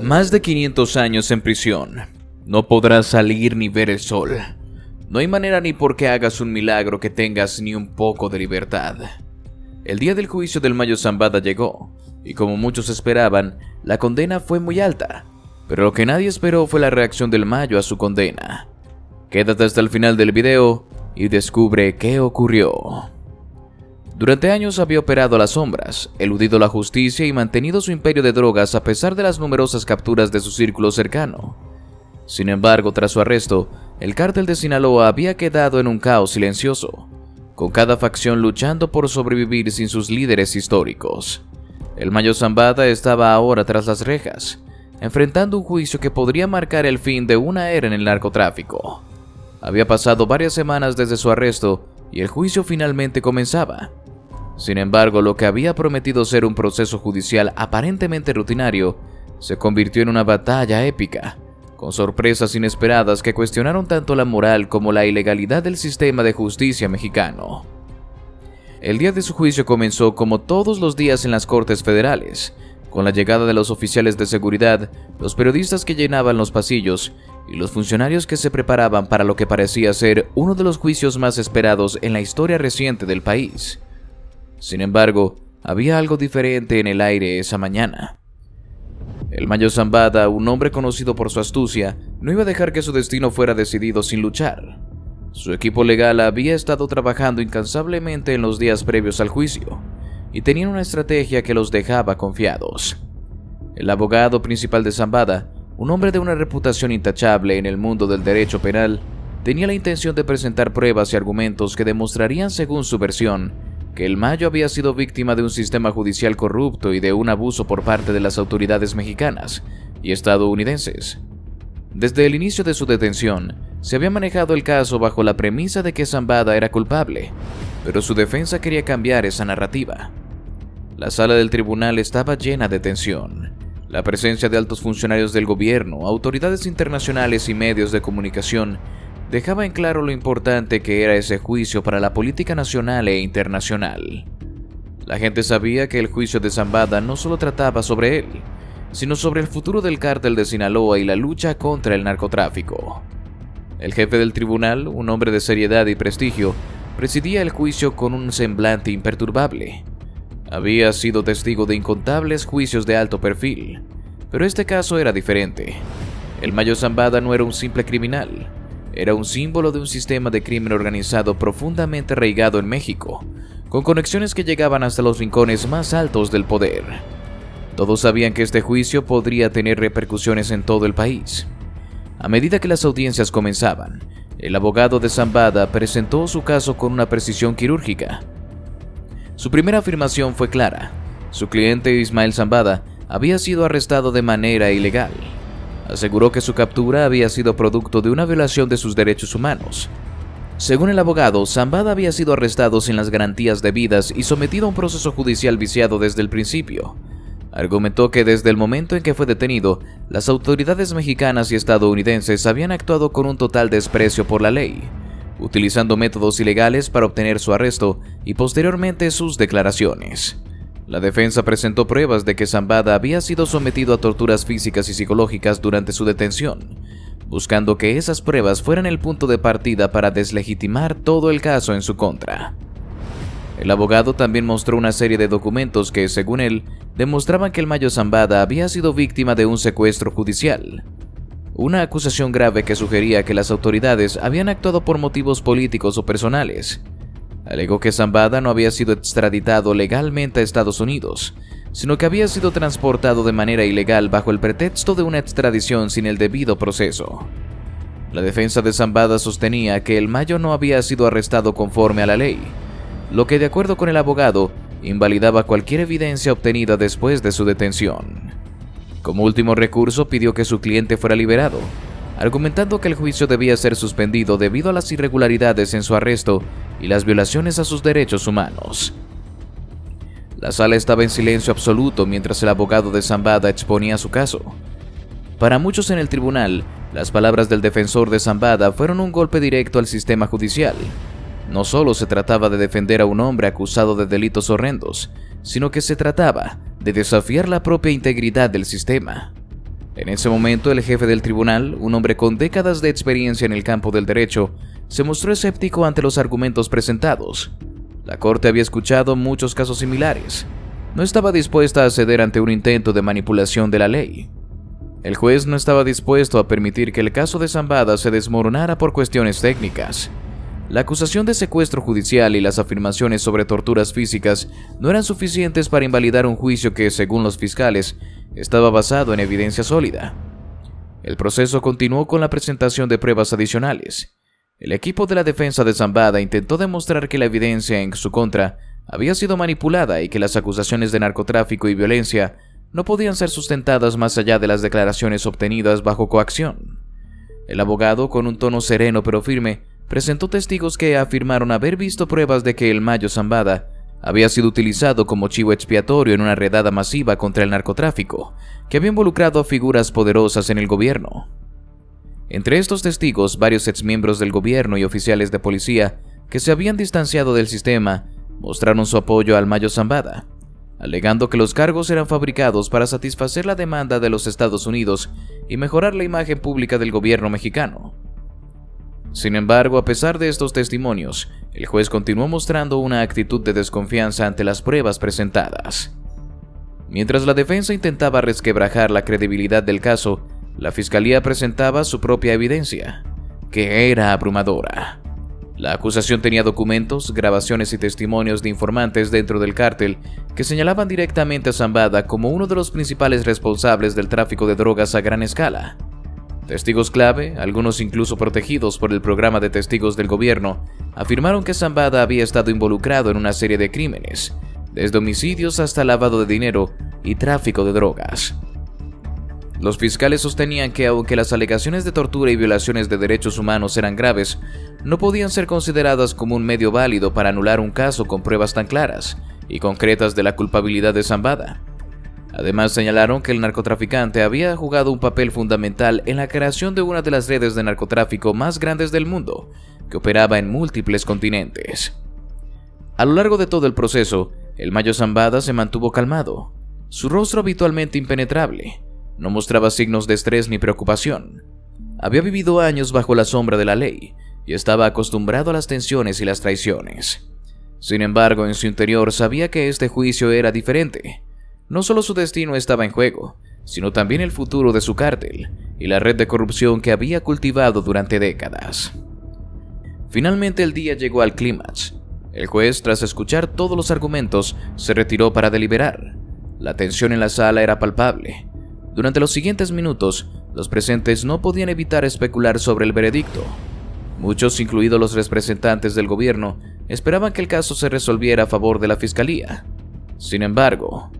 Más de 500 años en prisión. No podrás salir ni ver el sol. No hay manera ni por qué hagas un milagro que tengas ni un poco de libertad. El día del juicio del Mayo Zambada llegó, y como muchos esperaban, la condena fue muy alta. Pero lo que nadie esperó fue la reacción del Mayo a su condena. Quédate hasta el final del video y descubre qué ocurrió. Durante años había operado a las sombras, eludido la justicia y mantenido su imperio de drogas a pesar de las numerosas capturas de su círculo cercano. Sin embargo, tras su arresto, el cártel de Sinaloa había quedado en un caos silencioso, con cada facción luchando por sobrevivir sin sus líderes históricos. El Mayo Zambada estaba ahora tras las rejas, enfrentando un juicio que podría marcar el fin de una era en el narcotráfico. Había pasado varias semanas desde su arresto y el juicio finalmente comenzaba. Sin embargo, lo que había prometido ser un proceso judicial aparentemente rutinario se convirtió en una batalla épica, con sorpresas inesperadas que cuestionaron tanto la moral como la ilegalidad del sistema de justicia mexicano. El día de su juicio comenzó como todos los días en las Cortes Federales, con la llegada de los oficiales de seguridad, los periodistas que llenaban los pasillos y los funcionarios que se preparaban para lo que parecía ser uno de los juicios más esperados en la historia reciente del país. Sin embargo, había algo diferente en el aire esa mañana. El Mayo Zambada, un hombre conocido por su astucia, no iba a dejar que su destino fuera decidido sin luchar. Su equipo legal había estado trabajando incansablemente en los días previos al juicio, y tenían una estrategia que los dejaba confiados. El abogado principal de Zambada, un hombre de una reputación intachable en el mundo del derecho penal, tenía la intención de presentar pruebas y argumentos que demostrarían, según su versión, que el Mayo había sido víctima de un sistema judicial corrupto y de un abuso por parte de las autoridades mexicanas y estadounidenses. Desde el inicio de su detención, se había manejado el caso bajo la premisa de que Zambada era culpable, pero su defensa quería cambiar esa narrativa. La sala del tribunal estaba llena de tensión. La presencia de altos funcionarios del gobierno, autoridades internacionales y medios de comunicación dejaba en claro lo importante que era ese juicio para la política nacional e internacional. La gente sabía que el juicio de Zambada no solo trataba sobre él, sino sobre el futuro del cártel de Sinaloa y la lucha contra el narcotráfico. El jefe del tribunal, un hombre de seriedad y prestigio, presidía el juicio con un semblante imperturbable. Había sido testigo de incontables juicios de alto perfil, pero este caso era diferente. El Mayo Zambada no era un simple criminal. Era un símbolo de un sistema de crimen organizado profundamente arraigado en México, con conexiones que llegaban hasta los rincones más altos del poder. Todos sabían que este juicio podría tener repercusiones en todo el país. A medida que las audiencias comenzaban, el abogado de Zambada presentó su caso con una precisión quirúrgica. Su primera afirmación fue clara: su cliente Ismael Zambada había sido arrestado de manera ilegal. Aseguró que su captura había sido producto de una violación de sus derechos humanos. Según el abogado, Zambada había sido arrestado sin las garantías debidas y sometido a un proceso judicial viciado desde el principio. Argumentó que desde el momento en que fue detenido, las autoridades mexicanas y estadounidenses habían actuado con un total desprecio por la ley, utilizando métodos ilegales para obtener su arresto y posteriormente sus declaraciones. La defensa presentó pruebas de que Zambada había sido sometido a torturas físicas y psicológicas durante su detención, buscando que esas pruebas fueran el punto de partida para deslegitimar todo el caso en su contra. El abogado también mostró una serie de documentos que, según él, demostraban que el Mayo Zambada había sido víctima de un secuestro judicial, una acusación grave que sugería que las autoridades habían actuado por motivos políticos o personales. Alegó que Zambada no había sido extraditado legalmente a Estados Unidos, sino que había sido transportado de manera ilegal bajo el pretexto de una extradición sin el debido proceso. La defensa de Zambada sostenía que el Mayo no había sido arrestado conforme a la ley, lo que, de acuerdo con el abogado, invalidaba cualquier evidencia obtenida después de su detención. Como último recurso, pidió que su cliente fuera liberado, argumentando que el juicio debía ser suspendido debido a las irregularidades en su arresto y las violaciones a sus derechos humanos. La sala estaba en silencio absoluto mientras el abogado de Zambada exponía su caso. Para muchos en el tribunal, las palabras del defensor de Zambada fueron un golpe directo al sistema judicial. No solo se trataba de defender a un hombre acusado de delitos horrendos, sino que se trataba de desafiar la propia integridad del sistema. En ese momento, el jefe del tribunal, un hombre con décadas de experiencia en el campo del derecho, se mostró escéptico ante los argumentos presentados. La corte había escuchado muchos casos similares. No estaba dispuesta a ceder ante un intento de manipulación de la ley. El juez no estaba dispuesto a permitir que el caso de Zambada se desmoronara por cuestiones técnicas. La acusación de secuestro judicial y las afirmaciones sobre torturas físicas no eran suficientes para invalidar un juicio que, según los fiscales, estaba basado en evidencia sólida. El proceso continuó con la presentación de pruebas adicionales. El equipo de la defensa de Zambada intentó demostrar que la evidencia en su contra había sido manipulada y que las acusaciones de narcotráfico y violencia no podían ser sustentadas más allá de las declaraciones obtenidas bajo coacción. El abogado, con un tono sereno pero firme, presentó testigos que afirmaron haber visto pruebas de que el Mayo Zambada había sido utilizado como chivo expiatorio en una redada masiva contra el narcotráfico, que había involucrado a figuras poderosas en el gobierno. Entre estos testigos, varios exmiembros del gobierno y oficiales de policía que se habían distanciado del sistema mostraron su apoyo al Mayo Zambada, alegando que los cargos eran fabricados para satisfacer la demanda de los Estados Unidos y mejorar la imagen pública del gobierno mexicano. Sin embargo, a pesar de estos testimonios, el juez continuó mostrando una actitud de desconfianza ante las pruebas presentadas. Mientras la defensa intentaba resquebrajar la credibilidad del caso, la fiscalía presentaba su propia evidencia, que era abrumadora. La acusación tenía documentos, grabaciones y testimonios de informantes dentro del cártel que señalaban directamente a Zambada como uno de los principales responsables del tráfico de drogas a gran escala. Testigos clave, algunos incluso protegidos por el programa de testigos del gobierno, afirmaron que Zambada había estado involucrado en una serie de crímenes, desde homicidios hasta lavado de dinero y tráfico de drogas. Los fiscales sostenían que aunque las alegaciones de tortura y violaciones de derechos humanos eran graves, no podían ser consideradas como un medio válido para anular un caso con pruebas tan claras y concretas de la culpabilidad de Zambada. Además, señalaron que el narcotraficante había jugado un papel fundamental en la creación de una de las redes de narcotráfico más grandes del mundo, que operaba en múltiples continentes. A lo largo de todo el proceso, el Mayo Zambada se mantuvo calmado. Su rostro, habitualmente impenetrable, no mostraba signos de estrés ni preocupación. Había vivido años bajo la sombra de la ley y estaba acostumbrado a las tensiones y las traiciones. Sin embargo, en su interior sabía que este juicio era diferente. No solo su destino estaba en juego, sino también el futuro de su cártel y la red de corrupción que había cultivado durante décadas. Finalmente el día llegó al clímax. El juez, tras escuchar todos los argumentos, se retiró para deliberar. La tensión en la sala era palpable. Durante los siguientes minutos, los presentes no podían evitar especular sobre el veredicto. Muchos, incluidos los representantes del gobierno, esperaban que el caso se resolviera a favor de la fiscalía. Sin embargo,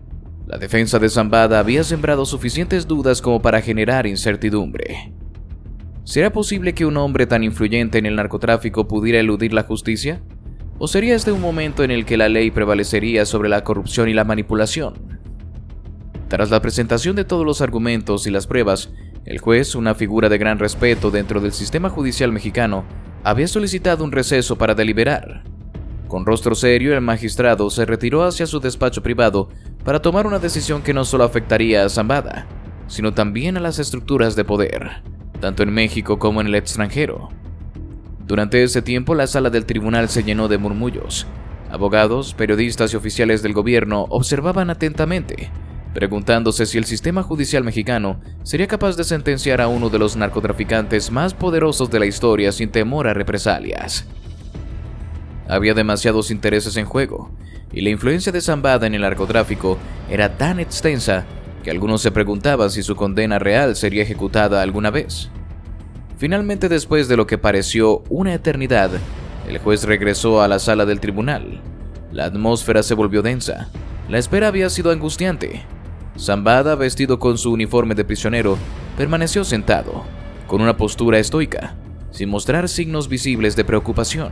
la defensa de Zambada había sembrado suficientes dudas como para generar incertidumbre. ¿Será posible que un hombre tan influyente en el narcotráfico pudiera eludir la justicia? ¿O sería este un momento en el que la ley prevalecería sobre la corrupción y la manipulación? Tras la presentación de todos los argumentos y las pruebas, el juez, una figura de gran respeto dentro del sistema judicial mexicano, había solicitado un receso para deliberar. Con rostro serio, el magistrado se retiró hacia su despacho privado para tomar una decisión que no solo afectaría a Zambada, sino también a las estructuras de poder, tanto en México como en el extranjero. Durante ese tiempo, la sala del tribunal se llenó de murmullos. Abogados, periodistas y oficiales del gobierno observaban atentamente, preguntándose si el sistema judicial mexicano sería capaz de sentenciar a uno de los narcotraficantes más poderosos de la historia sin temor a represalias. Había demasiados intereses en juego, y la influencia de Zambada en el narcotráfico era tan extensa que algunos se preguntaban si su condena real sería ejecutada alguna vez. Finalmente, después de lo que pareció una eternidad, el juez regresó a la sala del tribunal. La atmósfera se volvió densa. La espera había sido angustiante. Zambada, vestido con su uniforme de prisionero, permaneció sentado, con una postura estoica, sin mostrar signos visibles de preocupación.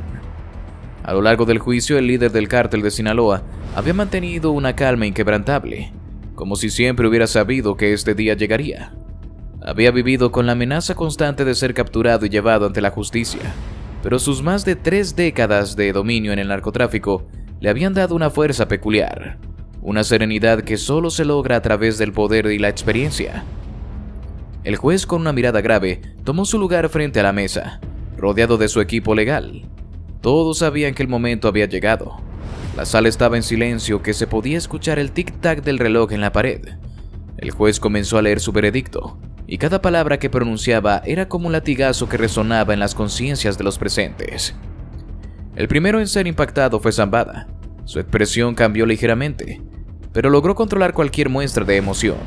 A lo largo del juicio, el líder del cártel de Sinaloa había mantenido una calma inquebrantable, como si siempre hubiera sabido que este día llegaría. Había vivido con la amenaza constante de ser capturado y llevado ante la justicia, pero sus más de 3 décadas de dominio en el narcotráfico le habían dado una fuerza peculiar, una serenidad que solo se logra a través del poder y la experiencia. El juez, con una mirada grave, tomó su lugar frente a la mesa, rodeado de su equipo legal. Todos sabían que el momento había llegado. La sala estaba en silencio, que se podía escuchar el tic-tac del reloj en la pared. El juez comenzó a leer su veredicto, y cada palabra que pronunciaba era como un latigazo que resonaba en las conciencias de los presentes. El primero en ser impactado fue Zambada. Su expresión cambió ligeramente, pero logró controlar cualquier muestra de emoción.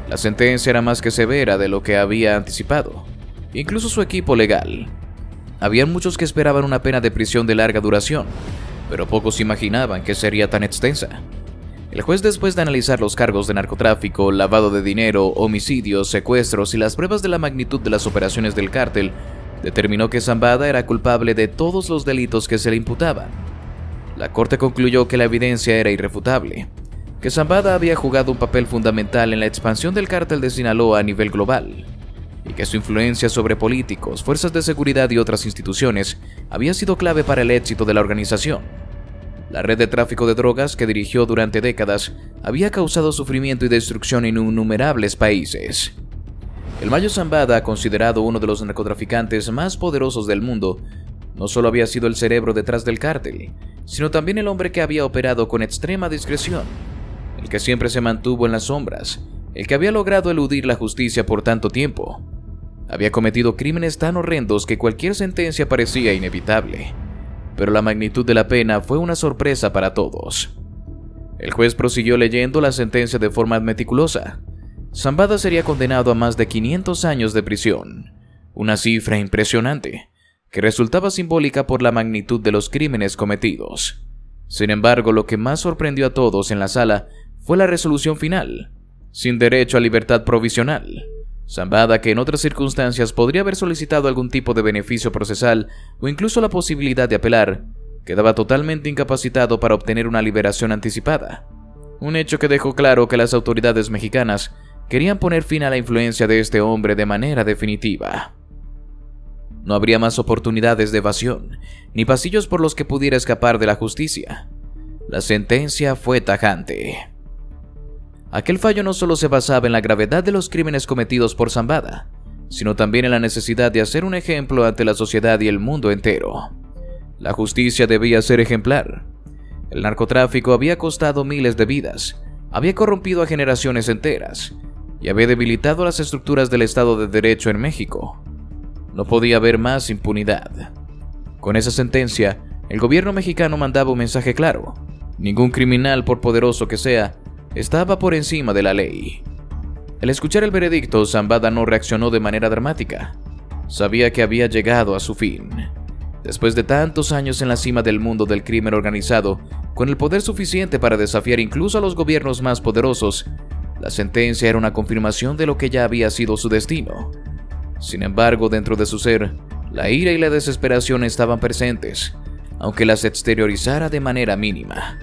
La sentencia era más que severa de lo que había anticipado, incluso su equipo legal. Habían muchos que esperaban una pena de prisión de larga duración, pero pocos imaginaban que sería tan extensa. El juez, después de analizar los cargos de narcotráfico, lavado de dinero, homicidios, secuestros y las pruebas de la magnitud de las operaciones del cártel, determinó que Zambada era culpable de todos los delitos que se le imputaban. La corte concluyó que la evidencia era irrefutable, que Zambada había jugado un papel fundamental en la expansión del cártel de Sinaloa a nivel global, y que su influencia sobre políticos, fuerzas de seguridad y otras instituciones había sido clave para el éxito de la organización. La red de tráfico de drogas que dirigió durante décadas había causado sufrimiento y destrucción en innumerables países. El Mayo Zambada, considerado uno de los narcotraficantes más poderosos del mundo, no solo había sido el cerebro detrás del cártel, sino también el hombre que había operado con extrema discreción, el que siempre se mantuvo en las sombras, el que había logrado eludir la justicia por tanto tiempo. Había cometido crímenes tan horrendos que cualquier sentencia parecía inevitable, pero la magnitud de la pena fue una sorpresa para todos. El juez prosiguió leyendo la sentencia de forma meticulosa. Zambada sería condenado a más de 500 años de prisión, una cifra impresionante, que resultaba simbólica por la magnitud de los crímenes cometidos. Sin embargo, lo que más sorprendió a todos en la sala fue la resolución final, sin derecho a libertad provisional. Zambada, que en otras circunstancias podría haber solicitado algún tipo de beneficio procesal o incluso la posibilidad de apelar, quedaba totalmente incapacitado para obtener una liberación anticipada. Un hecho que dejó claro que las autoridades mexicanas querían poner fin a la influencia de este hombre de manera definitiva. No habría más oportunidades de evasión, ni pasillos por los que pudiera escapar de la justicia. La sentencia fue tajante. Aquel fallo no solo se basaba en la gravedad de los crímenes cometidos por Zambada, sino también en la necesidad de hacer un ejemplo ante la sociedad y el mundo entero. La justicia debía ser ejemplar. El narcotráfico había costado miles de vidas, había corrompido a generaciones enteras y había debilitado las estructuras del Estado de Derecho en México. No podía haber más impunidad. Con esa sentencia, el gobierno mexicano mandaba un mensaje claro: ningún criminal, por poderoso que sea, estaba por encima de la ley. Al escuchar el veredicto, Zambada no reaccionó de manera dramática. Sabía que había llegado a su fin. Después de tantos años en la cima del mundo del crimen organizado, con el poder suficiente para desafiar incluso a los gobiernos más poderosos, la sentencia era una confirmación de lo que ya había sido su destino. Sin embargo, dentro de su ser, la ira y la desesperación estaban presentes, aunque las exteriorizara de manera mínima.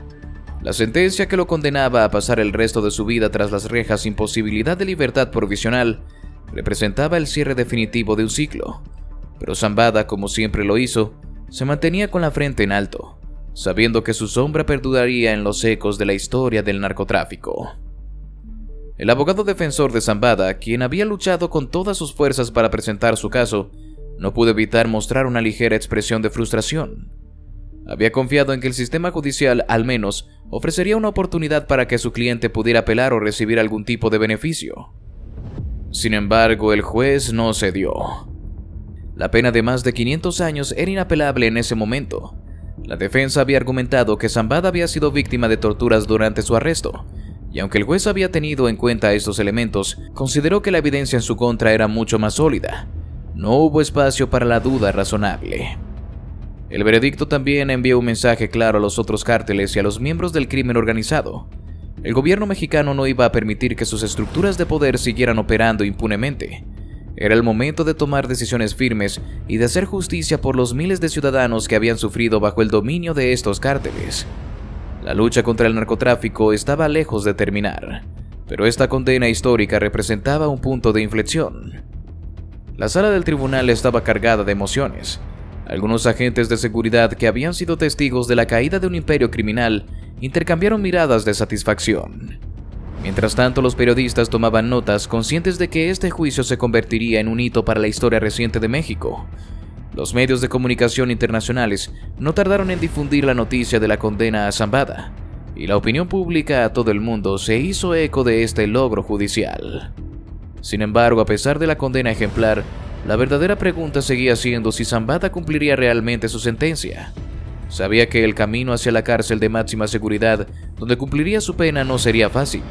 La sentencia que lo condenaba a pasar el resto de su vida tras las rejas sin posibilidad de libertad provisional representaba el cierre definitivo de un ciclo. Pero Zambada, como siempre lo hizo, se mantenía con la frente en alto, sabiendo que su sombra perduraría en los ecos de la historia del narcotráfico. El abogado defensor de Zambada, quien había luchado con todas sus fuerzas para presentar su caso, no pudo evitar mostrar una ligera expresión de frustración. Había confiado en que el sistema judicial, al menos, ofrecería una oportunidad para que su cliente pudiera apelar o recibir algún tipo de beneficio. Sin embargo, el juez no cedió. La pena de más de 500 años era inapelable en ese momento. La defensa había argumentado que Zambada había sido víctima de torturas durante su arresto, y aunque el juez había tenido en cuenta estos elementos, consideró que la evidencia en su contra era mucho más sólida. No hubo espacio para la duda razonable. El veredicto también envió un mensaje claro a los otros cárteles y a los miembros del crimen organizado. El gobierno mexicano no iba a permitir que sus estructuras de poder siguieran operando impunemente. Era el momento de tomar decisiones firmes y de hacer justicia por los miles de ciudadanos que habían sufrido bajo el dominio de estos cárteles. La lucha contra el narcotráfico estaba lejos de terminar, pero esta condena histórica representaba un punto de inflexión. La sala del tribunal estaba cargada de emociones. Algunos agentes de seguridad que habían sido testigos de la caída de un imperio criminal intercambiaron miradas de satisfacción. Mientras tanto, los periodistas tomaban notas, conscientes de que este juicio se convertiría en un hito para la historia reciente de México. Los medios de comunicación internacionales no tardaron en difundir la noticia de la condena a Zambada, y la opinión pública a todo el mundo se hizo eco de este logro judicial. Sin embargo, a pesar de la condena ejemplar, la verdadera pregunta seguía siendo si Zambada cumpliría realmente su sentencia. Sabía que el camino hacia la cárcel de máxima seguridad, donde cumpliría su pena, no sería fácil.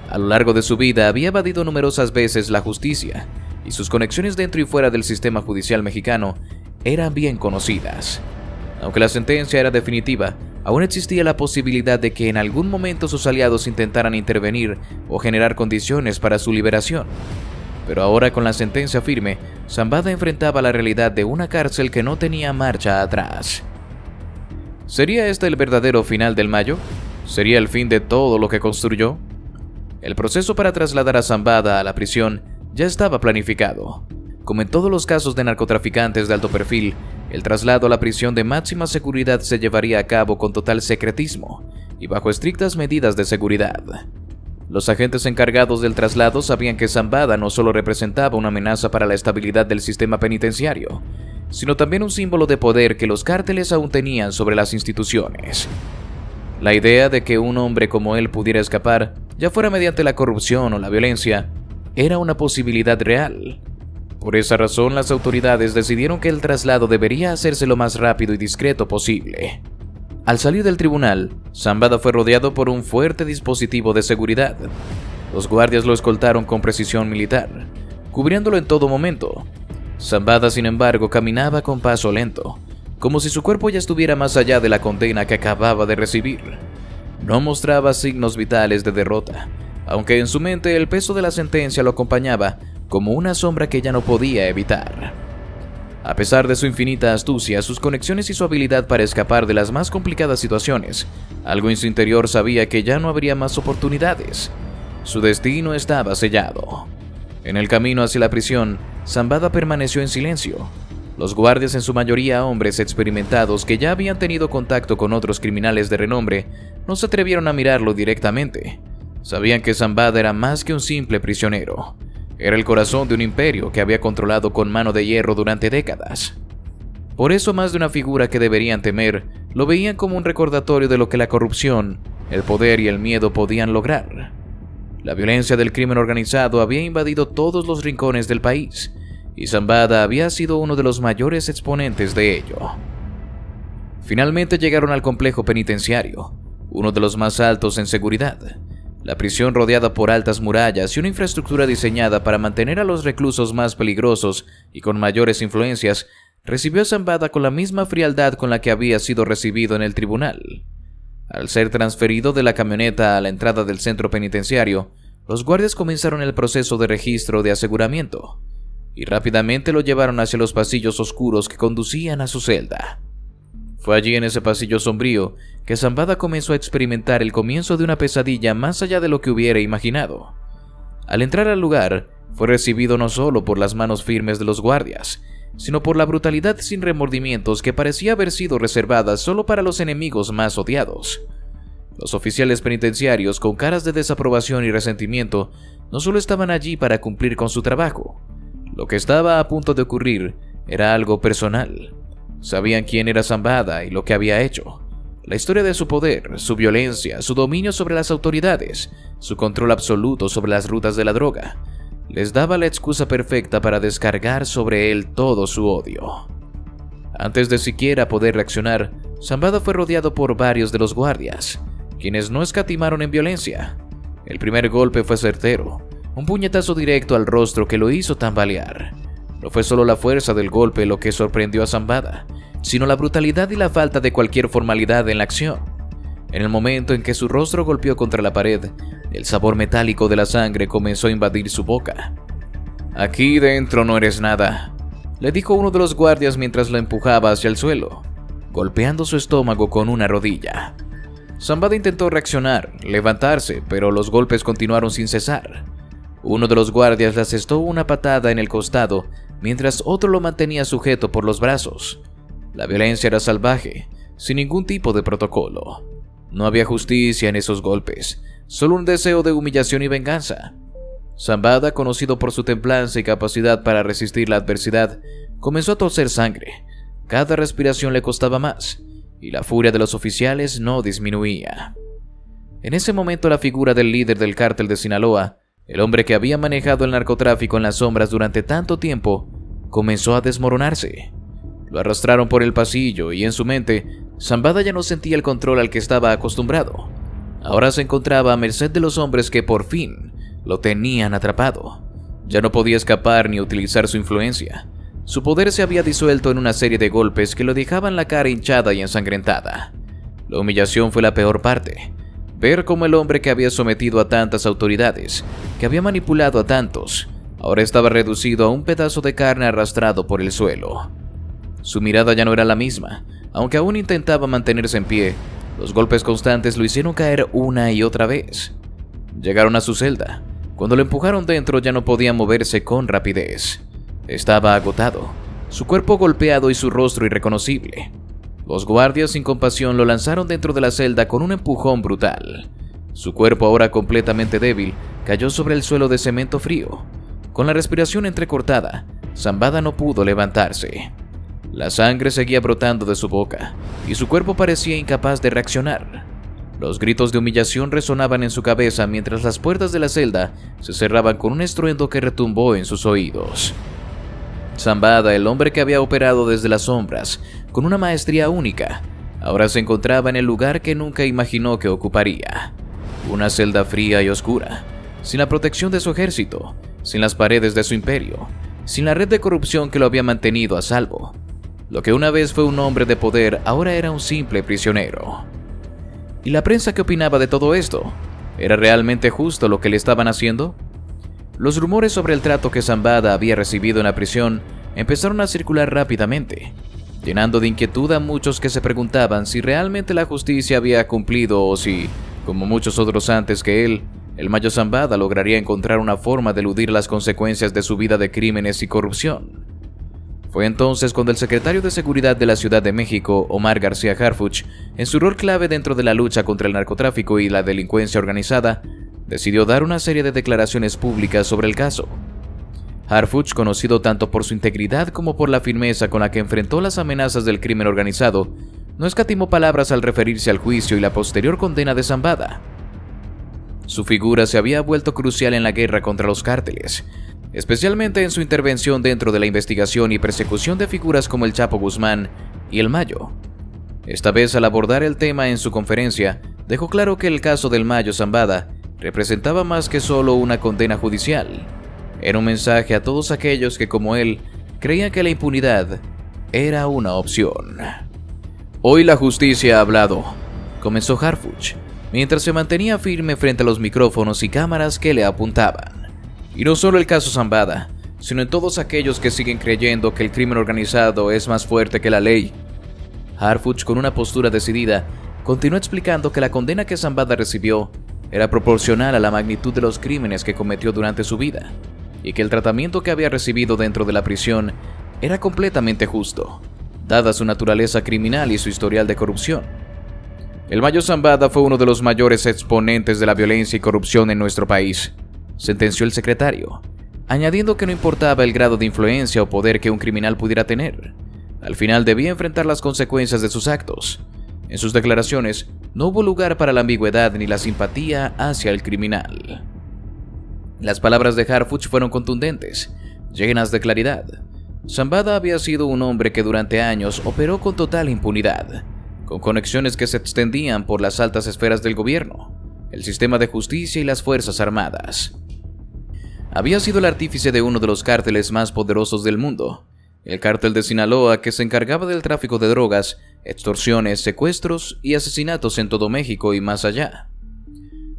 A lo largo de su vida había evadido numerosas veces la justicia, y sus conexiones dentro y fuera del sistema judicial mexicano eran bien conocidas. Aunque la sentencia era definitiva, aún existía la posibilidad de que en algún momento sus aliados intentaran intervenir o generar condiciones para su liberación. Pero ahora, con la sentencia firme, Zambada enfrentaba la realidad de una cárcel que no tenía marcha atrás. ¿Sería este el verdadero final del Mayo? ¿Sería el fin de todo lo que construyó? El proceso para trasladar a Zambada a la prisión ya estaba planificado. Como en todos los casos de narcotraficantes de alto perfil, el traslado a la prisión de máxima seguridad se llevaría a cabo con total secretismo y bajo estrictas medidas de seguridad. Los agentes encargados del traslado sabían que Zambada no solo representaba una amenaza para la estabilidad del sistema penitenciario, sino también un símbolo de poder que los cárteles aún tenían sobre las instituciones. La idea de que un hombre como él pudiera escapar, ya fuera mediante la corrupción o la violencia, era una posibilidad real. Por esa razón, las autoridades decidieron que el traslado debería hacerse lo más rápido y discreto posible. Al salir del tribunal, Zambada fue rodeado por un fuerte dispositivo de seguridad. Los guardias lo escoltaron con precisión militar, cubriéndolo en todo momento. Zambada, sin embargo, caminaba con paso lento, como si su cuerpo ya estuviera más allá de la condena que acababa de recibir. No mostraba signos vitales de derrota, aunque en su mente el peso de la sentencia lo acompañaba como una sombra que ya no podía evitar. A pesar de su infinita astucia, sus conexiones y su habilidad para escapar de las más complicadas situaciones, algo en su interior sabía que ya no habría más oportunidades. Su destino estaba sellado. En el camino hacia la prisión, Zambada permaneció en silencio. Los guardias, en su mayoría hombres experimentados que ya habían tenido contacto con otros criminales de renombre, no se atrevieron a mirarlo directamente. Sabían que Zambada era más que un simple prisionero. Era el corazón de un imperio que había controlado con mano de hierro durante décadas. Por eso, más de una figura que deberían temer, lo veían como un recordatorio de lo que la corrupción, el poder y el miedo podían lograr. La violencia del crimen organizado había invadido todos los rincones del país, y Zambada había sido uno de los mayores exponentes de ello. Finalmente llegaron al complejo penitenciario, uno de los más altos en seguridad. La prisión, rodeada por altas murallas y una infraestructura diseñada para mantener a los reclusos más peligrosos y con mayores influencias, recibió a Zambada con la misma frialdad con la que había sido recibido en el tribunal. Al ser transferido de la camioneta a la entrada del centro penitenciario, los guardias comenzaron el proceso de registro de aseguramiento, y rápidamente lo llevaron hacia los pasillos oscuros que conducían a su celda. Fue allí, en ese pasillo sombrío, que Zambada comenzó a experimentar el comienzo de una pesadilla más allá de lo que hubiera imaginado. Al entrar al lugar, fue recibido no solo por las manos firmes de los guardias, sino por la brutalidad sin remordimientos que parecía haber sido reservada solo para los enemigos más odiados. Los oficiales penitenciarios, con caras de desaprobación y resentimiento, no solo estaban allí para cumplir con su trabajo. Lo que estaba a punto de ocurrir era algo personal. Sabían quién era Zambada y lo que había hecho. La historia de su poder, su violencia, su dominio sobre las autoridades, su control absoluto sobre las rutas de la droga, les daba la excusa perfecta para descargar sobre él todo su odio. Antes de siquiera poder reaccionar, Zambada fue rodeado por varios de los guardias, quienes no escatimaron en violencia. El primer golpe fue certero, un puñetazo directo al rostro que lo hizo tambalear. No fue solo la fuerza del golpe lo que sorprendió a Zambada, sino la brutalidad y la falta de cualquier formalidad en la acción. En el momento en que su rostro golpeó contra la pared, el sabor metálico de la sangre comenzó a invadir su boca. «Aquí dentro no eres nada», le dijo uno de los guardias mientras lo empujaba hacia el suelo, golpeando su estómago con una rodilla. Zambada intentó reaccionar, levantarse, pero los golpes continuaron sin cesar. Uno de los guardias le asestó una patada en el costado, mientras otro lo mantenía sujeto por los brazos. La violencia era salvaje, sin ningún tipo de protocolo. No había justicia en esos golpes, solo un deseo de humillación y venganza. Zambada, conocido por su templanza y capacidad para resistir la adversidad, comenzó a toser sangre. Cada respiración le costaba más, y la furia de los oficiales no disminuía. En ese momento, la figura del líder del cártel de Sinaloa, el hombre que había manejado el narcotráfico en las sombras durante tanto tiempo, comenzó a desmoronarse. Lo arrastraron por el pasillo y en su mente, Zambada ya no sentía el control al que estaba acostumbrado. Ahora se encontraba a merced de los hombres que por fin lo tenían atrapado. Ya no podía escapar ni utilizar su influencia. Su poder se había disuelto en una serie de golpes que lo dejaban la cara hinchada y ensangrentada. La humillación fue la peor parte. Ver cómo el hombre que había sometido a tantas autoridades, que había manipulado a tantos, ahora estaba reducido a un pedazo de carne arrastrado por el suelo. Su mirada ya no era la misma, aunque aún intentaba mantenerse en pie. Los golpes constantes lo hicieron caer una y otra vez. Llegaron a su celda. Cuando lo empujaron dentro ya no podía moverse con rapidez. Estaba agotado, su cuerpo golpeado y su rostro irreconocible. Los guardias sin compasión lo lanzaron dentro de la celda con un empujón brutal. Su cuerpo, ahora completamente débil, cayó sobre el suelo de cemento frío. Con la respiración entrecortada, Zambada no pudo levantarse. La sangre seguía brotando de su boca, y su cuerpo parecía incapaz de reaccionar. Los gritos de humillación resonaban en su cabeza mientras las puertas de la celda se cerraban con un estruendo que retumbó en sus oídos. Zambada, el hombre que había operado desde las sombras, con una maestría única, ahora se encontraba en el lugar que nunca imaginó que ocuparía. Una celda fría y oscura, sin la protección de su ejército, sin las paredes de su imperio, sin la red de corrupción que lo había mantenido a salvo. Lo que una vez fue un hombre de poder, ahora era un simple prisionero. ¿Y la prensa qué opinaba de todo esto? ¿Era realmente justo lo que le estaban haciendo? Los rumores sobre el trato que Zambada había recibido en la prisión empezaron a circular rápidamente, llenando de inquietud a muchos que se preguntaban si realmente la justicia había cumplido o si, como muchos otros antes que él, el Mayo Zambada lograría encontrar una forma de eludir las consecuencias de su vida de crímenes y corrupción. Fue entonces cuando el secretario de Seguridad de la Ciudad de México, Omar García Harfuch, en su rol clave dentro de la lucha contra el narcotráfico y la delincuencia organizada, decidió dar una serie de declaraciones públicas sobre el caso. Harfuch, conocido tanto por su integridad como por la firmeza con la que enfrentó las amenazas del crimen organizado, no escatimó palabras al referirse al juicio y la posterior condena de Zambada. Su figura se había vuelto crucial en la guerra contra los cárteles, especialmente en su intervención dentro de la investigación y persecución de figuras como el Chapo Guzmán y el Mayo. Esta vez, al abordar el tema en su conferencia, dejó claro que el caso del Mayo Zambada representaba más que solo una condena judicial. Era un mensaje a todos aquellos que, como él, creían que la impunidad era una opción. Hoy la justicia ha hablado, comenzó Harfuch, mientras se mantenía firme frente a los micrófonos y cámaras que le apuntaban. Y no solo el caso Zambada, sino en todos aquellos que siguen creyendo que el crimen organizado es más fuerte que la ley. Harfuch, con una postura decidida, continuó explicando que la condena que Zambada recibió era proporcional a la magnitud de los crímenes que cometió durante su vida, y que el tratamiento que había recibido dentro de la prisión era completamente justo, dada su naturaleza criminal y su historial de corrupción. El Mayo Zambada fue uno de los mayores exponentes de la violencia y corrupción en nuestro país, sentenció el secretario, añadiendo que no importaba el grado de influencia o poder que un criminal pudiera tener, al final debía enfrentar las consecuencias de sus actos. En sus declaraciones no hubo lugar para la ambigüedad ni la simpatía hacia el criminal. Las palabras de Harfuch fueron contundentes, llenas de claridad. Zambada había sido un hombre que durante años operó con total impunidad, con conexiones que se extendían por las altas esferas del gobierno, el sistema de justicia y las fuerzas armadas. Había sido el artífice de uno de los cárteles más poderosos del mundo, el cártel de Sinaloa, que se encargaba del tráfico de drogas, extorsiones, secuestros y asesinatos en todo México y más allá.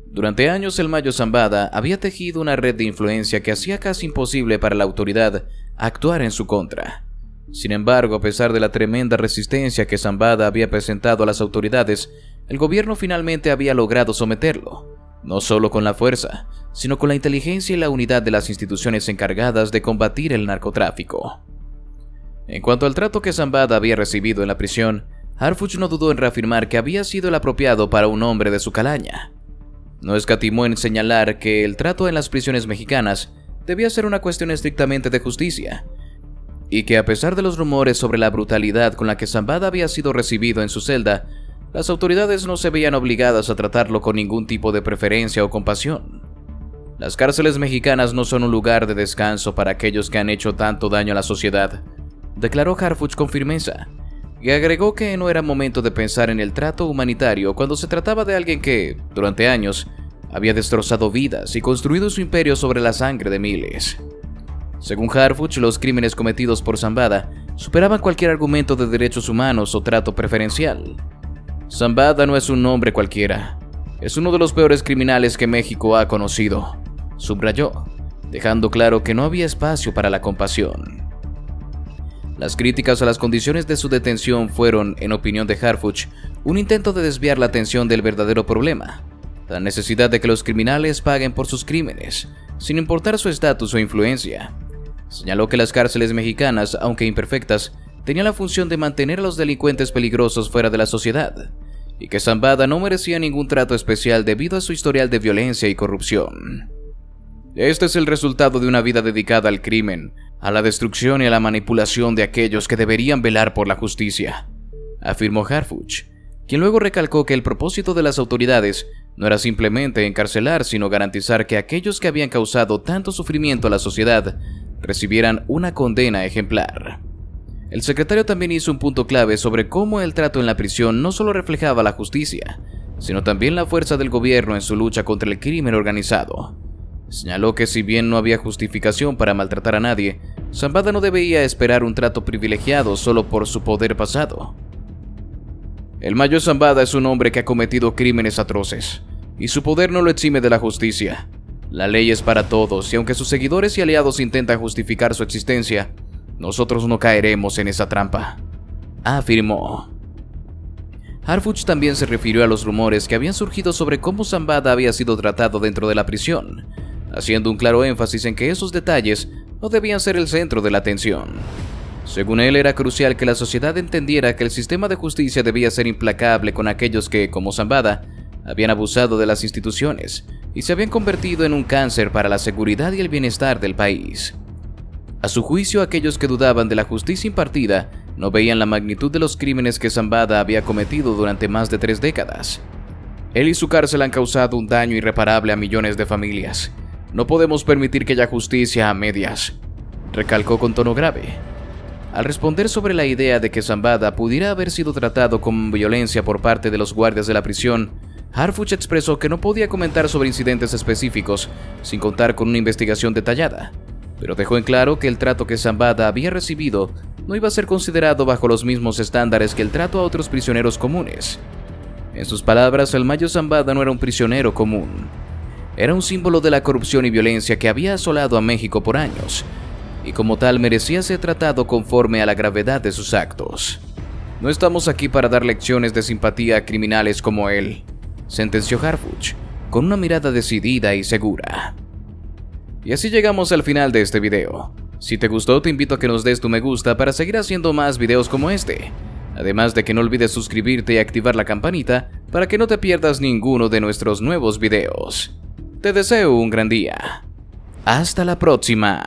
Durante años el Mayo Zambada había tejido una red de influencia que hacía casi imposible para la autoridad actuar en su contra. Sin embargo, a pesar de la tremenda resistencia que Zambada había presentado a las autoridades, el gobierno finalmente había logrado someterlo, no solo con la fuerza, sino con la inteligencia y la unidad de las instituciones encargadas de combatir el narcotráfico. En cuanto al trato que Zambada había recibido en la prisión, Harfuch no dudó en reafirmar que había sido el apropiado para un hombre de su calaña. No escatimó en señalar que el trato en las prisiones mexicanas debía ser una cuestión estrictamente de justicia, y que a pesar de los rumores sobre la brutalidad con la que Zambada había sido recibido en su celda, las autoridades no se veían obligadas a tratarlo con ningún tipo de preferencia o compasión. Las cárceles mexicanas no son un lugar de descanso para aquellos que han hecho tanto daño a la sociedad, declaró Harfuch con firmeza, y agregó que no era momento de pensar en el trato humanitario cuando se trataba de alguien que, durante años, había destrozado vidas y construido su imperio sobre la sangre de miles. Según Harfuch, los crímenes cometidos por Zambada superaban cualquier argumento de derechos humanos o trato preferencial. Zambada no es un hombre cualquiera, es uno de los peores criminales que México ha conocido, subrayó, dejando claro que no había espacio para la compasión. Las críticas a las condiciones de su detención fueron, en opinión de Harfuch, un intento de desviar la atención del verdadero problema, la necesidad de que los criminales paguen por sus crímenes, sin importar su estatus o influencia. Señaló que las cárceles mexicanas, aunque imperfectas, tenían la función de mantener a los delincuentes peligrosos fuera de la sociedad, y que Zambada no merecía ningún trato especial debido a su historial de violencia y corrupción. Este es el resultado de una vida dedicada al crimen, a la destrucción y a la manipulación de aquellos que deberían velar por la justicia, afirmó Harfuch, quien luego recalcó que el propósito de las autoridades no era simplemente encarcelar, sino garantizar que aquellos que habían causado tanto sufrimiento a la sociedad recibieran una condena ejemplar. El secretario también hizo un punto clave sobre cómo el trato en la prisión no solo reflejaba la justicia, sino también la fuerza del gobierno en su lucha contra el crimen organizado. Señaló que si bien no había justificación para maltratar a nadie, Zambada no debía esperar un trato privilegiado solo por su poder pasado. El Mayo Zambada es un hombre que ha cometido crímenes atroces, y su poder no lo exime de la justicia. La ley es para todos, y aunque sus seguidores y aliados intentan justificar su existencia, nosotros no caeremos en esa trampa, afirmó. Harfuch también se refirió a los rumores que habían surgido sobre cómo Zambada había sido tratado dentro de la prisión, haciendo un claro énfasis en que esos detalles no debían ser el centro de la atención. Según él, era crucial que la sociedad entendiera que el sistema de justicia debía ser implacable con aquellos que, como Zambada, habían abusado de las instituciones y se habían convertido en un cáncer para la seguridad y el bienestar del país. A su juicio, aquellos que dudaban de la justicia impartida no veían la magnitud de los crímenes que Zambada había cometido durante más de 3 décadas. Él y su cárcel han causado un daño irreparable a millones de familias. No podemos permitir que haya justicia a medias, recalcó con tono grave. Al responder sobre la idea de que Zambada pudiera haber sido tratado con violencia por parte de los guardias de la prisión, Harfuch expresó que no podía comentar sobre incidentes específicos sin contar con una investigación detallada, pero dejó en claro que el trato que Zambada había recibido no iba a ser considerado bajo los mismos estándares que el trato a otros prisioneros comunes. En sus palabras, el Mayo Zambada no era un prisionero común. Era un símbolo de la corrupción y violencia que había asolado a México por años, y como tal merecía ser tratado conforme a la gravedad de sus actos. No estamos aquí para dar lecciones de simpatía a criminales como él, sentenció Harfuch, con una mirada decidida y segura. Y así llegamos al final de este video. Si te gustó, te invito a que nos des tu me gusta para seguir haciendo más videos como este. Además de que no olvides suscribirte y activar la campanita para que no te pierdas ninguno de nuestros nuevos videos. Te deseo un gran día. Hasta la próxima.